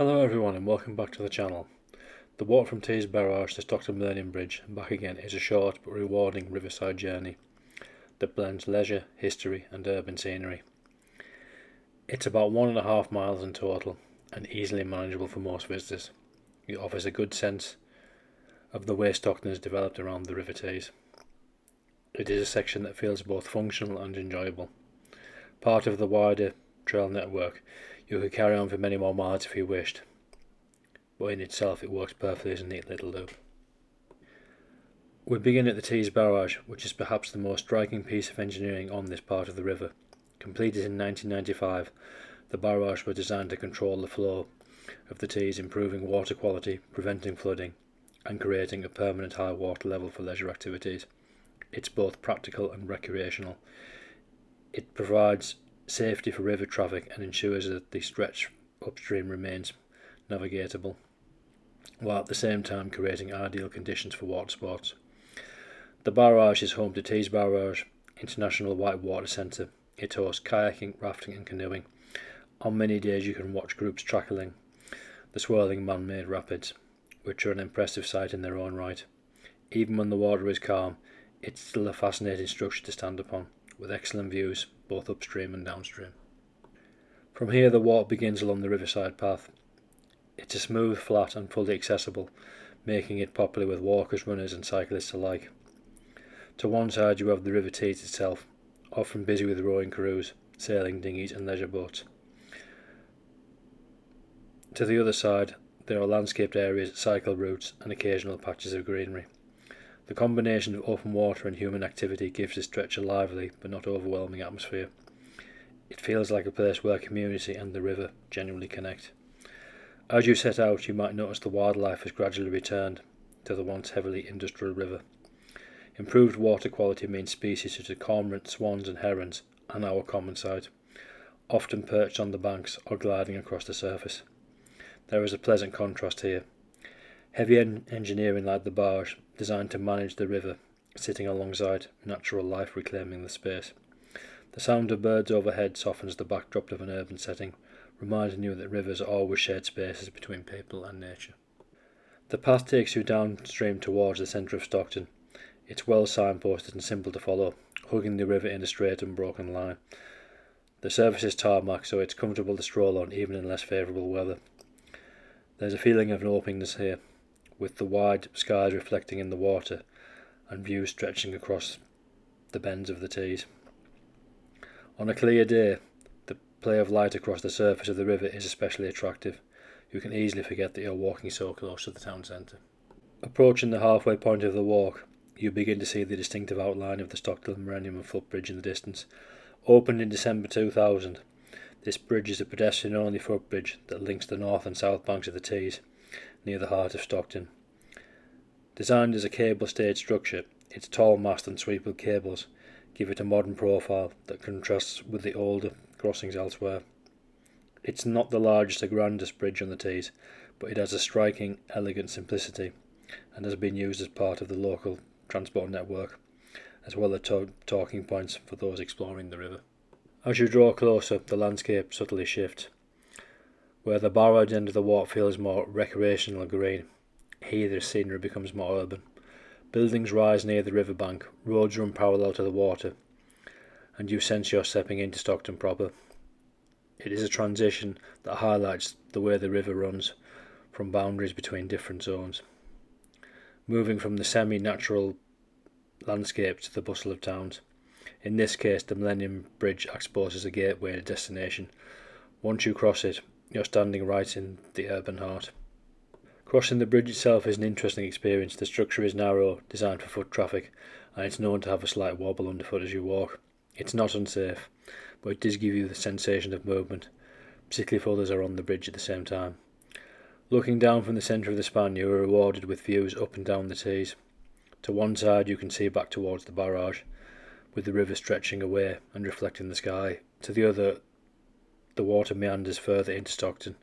Hello everyone and welcome back to the channel. The walk from Tees Barrage to Stockton Millennium Bridge and back again is a short but rewarding riverside journey that blends leisure, history and urban scenery. It's about 1.5 miles in total and easily manageable for most visitors. It offers a good sense of the way Stockton is developed around the River Tees. It is a section that feels both functional and enjoyable. Part of the wider trail network, you could carry on for many more miles if you wished, but in itself it works perfectly as a neat little loop. We begin at the Tees Barrage, which is perhaps the most striking piece of engineering on this part of the river. Completed in 1995, the barrage was designed to control the flow of the Tees, improving water quality, preventing flooding, and creating a permanent high water level for leisure activities. It's both practical and recreational. It provides safety for river traffic and ensures that the stretch upstream remains navigatable, while at the same time creating ideal conditions for water sports. The barrage is home to Tees Barrage International Whitewater Centre. It hosts kayaking, rafting and canoeing. On many days you can watch groups tackling the swirling man-made rapids, which are an impressive sight in their own right. Even when the water is calm, it's still a fascinating structure to stand upon, with excellent views both upstream and downstream. From here the walk begins along the Riverside path. It's a smooth, flat and fully accessible, making it popular with walkers, runners and cyclists alike. To one side you have the River Tees itself, often busy with rowing crews, sailing dinghies and leisure boats. To the other side there are landscaped areas, cycle routes and occasional patches of greenery. The combination of open water and human activity gives the stretch a lively but not overwhelming atmosphere. It feels like a place where community and the river genuinely connect. As you set out, you might notice the wildlife has gradually returned to the once heavily industrial river. Improved water quality means species such as cormorant, swans and herons are now a common sight, often perched on the banks or gliding across the surface. There is a pleasant contrast here. Heavy engineering like the barge, designed to manage the river, sitting alongside natural life reclaiming the space. The sound of birds overhead softens the backdrop of an urban setting, reminding you that rivers are always shared spaces between people and nature. The path takes you downstream towards the centre of Stockton. It's well signposted and simple to follow, hugging the river in a straight and broken line. The surface is tarmac, so it's comfortable to stroll on even in less favourable weather. There's a feeling of an openness here, with the wide skies reflecting in the water and views stretching across the bends of the Tees. On a clear day, the play of light across the surface of the river is especially attractive. You can easily forget that you're walking so close to the town centre. Approaching the halfway point of the walk, you begin to see the distinctive outline of the Stockton Millennium Footbridge in the distance. Opened in December 2000, this bridge is a pedestrian-only footbridge that links the north and south banks of the Tees, near the heart of Stockton. Designed as a cable-stayed structure, its tall mast and sweepable cables give it a modern profile that contrasts with the older crossings elsewhere. It's not the largest or grandest bridge on the Tees, but it has a striking, elegant simplicity and has been used as part of the local transport network, as well as talking points for those exploring the river. As you draw closer, the landscape subtly shifts. Where the barrage end of the walk feels more recreational and green, here the scenery becomes more urban. Buildings rise near the riverbank, roads run parallel to the water, and you sense you're stepping into Stockton proper. It is a transition that highlights the way the river runs from boundaries between different zones, moving from the semi-natural landscape to the bustle of towns. In this case, the Millennium Bridge exposes a gateway and a destination. Once you cross it, you're standing right in the urban heart. Crossing the bridge itself is an interesting experience. The structure is narrow, designed for foot traffic, and it's known to have a slight wobble underfoot as you walk. It's not unsafe, but it does give you the sensation of movement, particularly if others are on the bridge at the same time. Looking down from the centre of the span, you are rewarded with views up and down the Tees. To one side you can see back towards the barrage, with the river stretching away and reflecting the sky. To the other, the water meanders further into Stockton,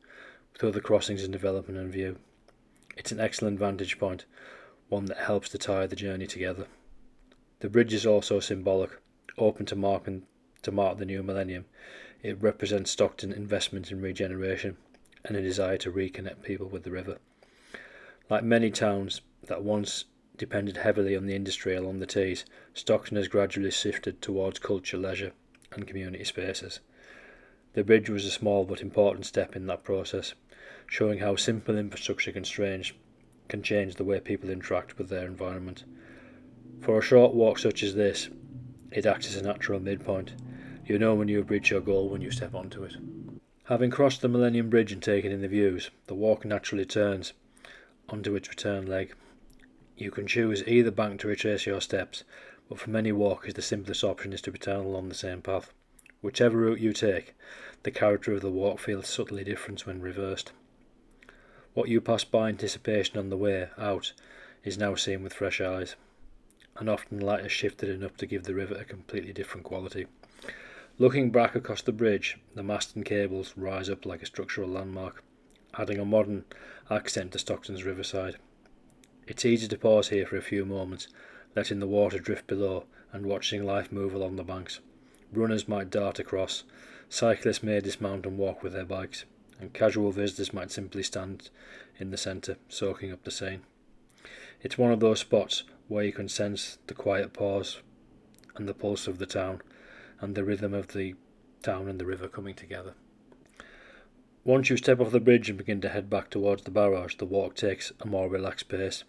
with other crossings in development and view. It's an excellent vantage point, one that helps to tie the journey together. The bridge is also symbolic, open to mark the new millennium. It represents Stockton investment in regeneration, and a desire to reconnect people with the river. Like many towns that once depended heavily on the industry along the Tees, Stockton has gradually shifted towards culture, leisure and community spaces. The bridge was a small but important step in that process, showing how simple infrastructure can change the way people interact with their environment. For a short walk such as this, it acts as a natural midpoint. You know when you have reached your goal when you step onto it. Having crossed the Millennium Bridge and taken in the views, the walk naturally turns onto its return leg. You can choose either bank to retrace your steps, but for many walkers the simplest option is to return along the same path. Whichever route you take, the character of the walk feels subtly different when reversed. What you passed by anticipation on the way out is now seen with fresh eyes, and often light has shifted enough to give the river a completely different quality. Looking back across the bridge, the mast and cables rise up like a structural landmark, adding a modern accent to Stockton's Riverside. It's easy to pause here for a few moments, letting the water drift below and watching life move along the banks. Runners might dart across, cyclists may dismount and walk with their bikes, and casual visitors might simply stand in the centre, soaking up the scene. It's one of those spots where you can sense the quiet pause and the pulse of the town, and the rhythm of the town and the river coming together. Once you step off the bridge and begin to head back towards the barrage, the walk takes a more relaxed pace.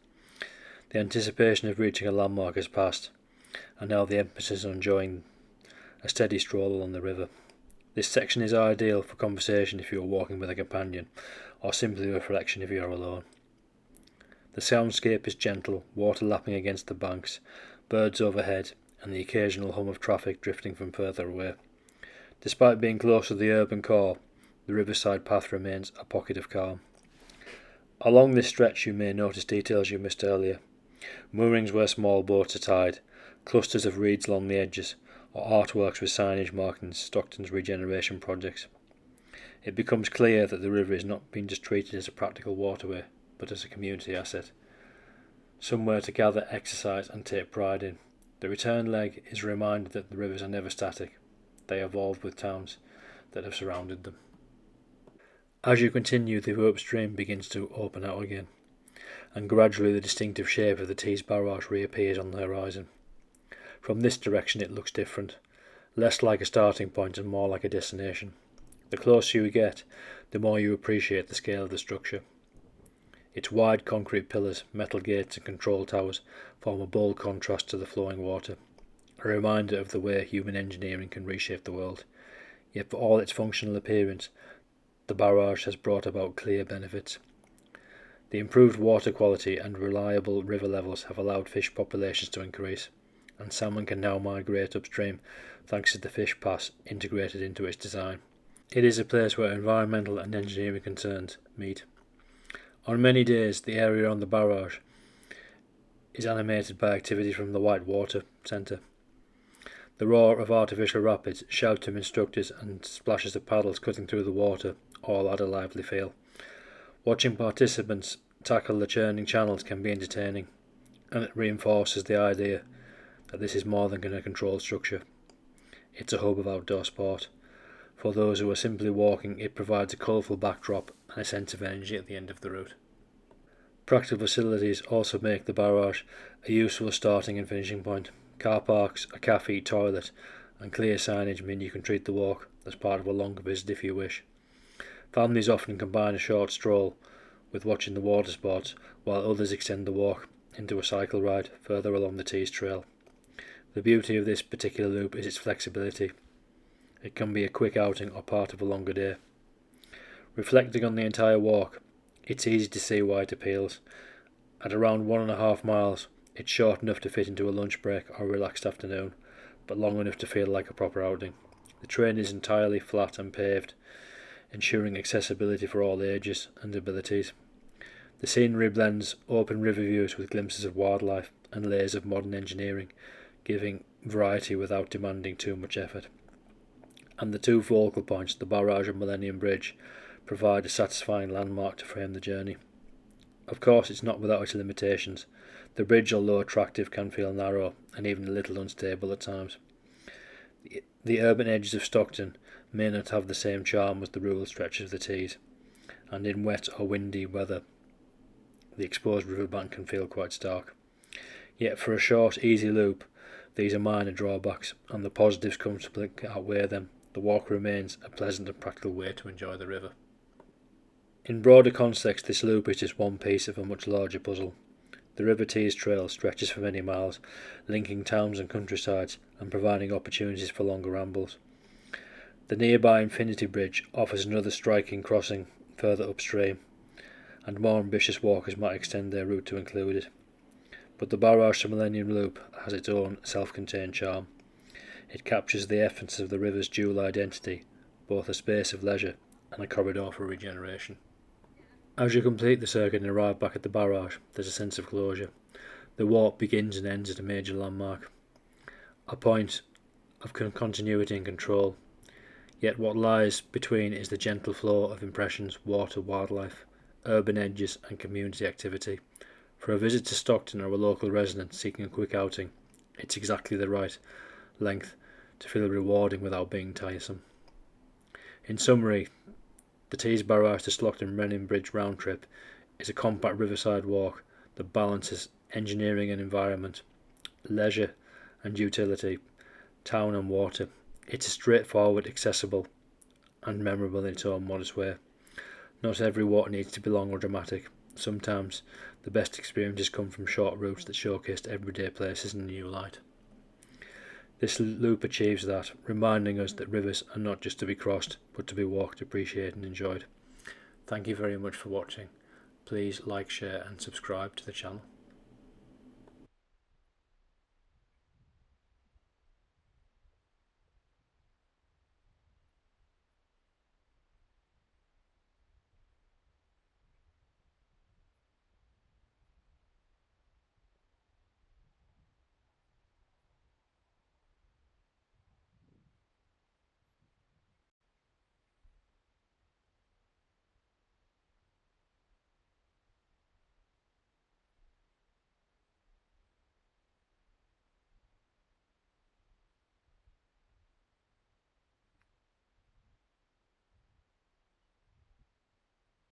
The anticipation of reaching a landmark has passed, and now the emphasis on enjoying a steady stroll along the river. This section is ideal for conversation if you are walking with a companion, or simply reflection if you are alone. The soundscape is gentle, water lapping against the banks, birds overhead, and the occasional hum of traffic drifting from further away. Despite being close to the urban core, the riverside path remains a pocket of calm. Along this stretch you may notice details you missed earlier. Moorings where small boats are tied, clusters of reeds along the edges, or artworks with signage marking Stockton's regeneration projects. It becomes clear that the river is not being just treated as a practical waterway, but as a community asset, somewhere to gather, exercise and take pride in. The return leg is a reminder that the rivers are never static. They evolve with towns that have surrounded them. As you continue, the upstream begins to open out again, and gradually the distinctive shape of the Tees Barrage reappears on the horizon. From this direction it looks different, less like a starting point and more like a destination. The closer you get, the more you appreciate the scale of the structure. Its wide concrete pillars, metal gates and control towers form a bold contrast to the flowing water, a reminder of the way human engineering can reshape the world. Yet for all its functional appearance, the barrage has brought about clear benefits. The improved water quality and reliable river levels have allowed fish populations to increase, and salmon can now migrate upstream thanks to the fish pass integrated into its design. It is a place where environmental and engineering concerns meet. On many days, the area on the barrage is animated by activity from the White Water Centre. The roar of artificial rapids, shouts from instructors and splashes of paddles cutting through the water all add a lively feel. Watching participants tackle the churning channels can be entertaining, and it reinforces the idea that this is more than a controlled structure. It's a hub of outdoor sport. For those who are simply walking, it provides a colourful backdrop and a sense of energy at the end of the route. Practical facilities also make the barrage a useful starting and finishing point. Car parks, a cafe, toilet and clear signage mean you can treat the walk as part of a longer visit if you wish. Families often combine a short stroll with watching the water sports, while others extend the walk into a cycle ride further along the Tees trail. The beauty of this particular loop is its flexibility. It can be a quick outing or part of a longer day. Reflecting on the entire walk, it's easy to see why it appeals. At around 1.5 miles, it's short enough to fit into a lunch break or a relaxed afternoon, but long enough to feel like a proper outing. The terrain is entirely flat and paved, ensuring accessibility for all ages and abilities. The scenery blends open river views with glimpses of wildlife and layers of modern engineering, giving variety without demanding too much effort. And the two focal points, the barrage and Millennium Bridge, provide a satisfying landmark to frame the journey. Of course, it's not without its limitations. The bridge, although attractive, can feel narrow and even a little unstable at times. The urban edges of Stockton may not have the same charm as the rural stretches of the Tees, and in wet or windy weather the exposed riverbank can feel quite stark. Yet for a short, easy loop, these are minor drawbacks, and the positives comfortably outweigh them. The walk remains a pleasant and practical way to enjoy the river. In broader context, this loop is just one piece of a much larger puzzle. The River Tees Trail stretches for many miles, linking towns and countrysides and providing opportunities for longer rambles. The nearby Infinity Bridge offers another striking crossing further upstream, and more ambitious walkers might extend their route to include it. But the Barrage to Millennium Loop has its own self-contained charm. It captures the essence of the river's dual identity, both a space of leisure and a corridor for regeneration. As you complete the circuit and arrive back at the barrage, there's a sense of closure. The walk begins and ends at a major landmark, a point of continuity and control. Yet what lies between is the gentle flow of impressions, water, wildlife, urban edges and community activity. For a visit to Stockton or a local resident seeking a quick outing, it's exactly the right length to feel rewarding without being tiresome. In summary, the Tees Barrage to Stockton Millennium Bridge round trip is a compact riverside walk that balances engineering and environment, leisure and utility, town and water. It's a straightforward, accessible and memorable in its own modest way. Not every walk needs to be long or dramatic. Sometimes the best experiences come from short routes that showcase everyday places in a new light. This loop achieves that, reminding us that rivers are not just to be crossed, but to be walked, appreciated and enjoyed. Thank you very much for watching. Please like, share and subscribe to the channel.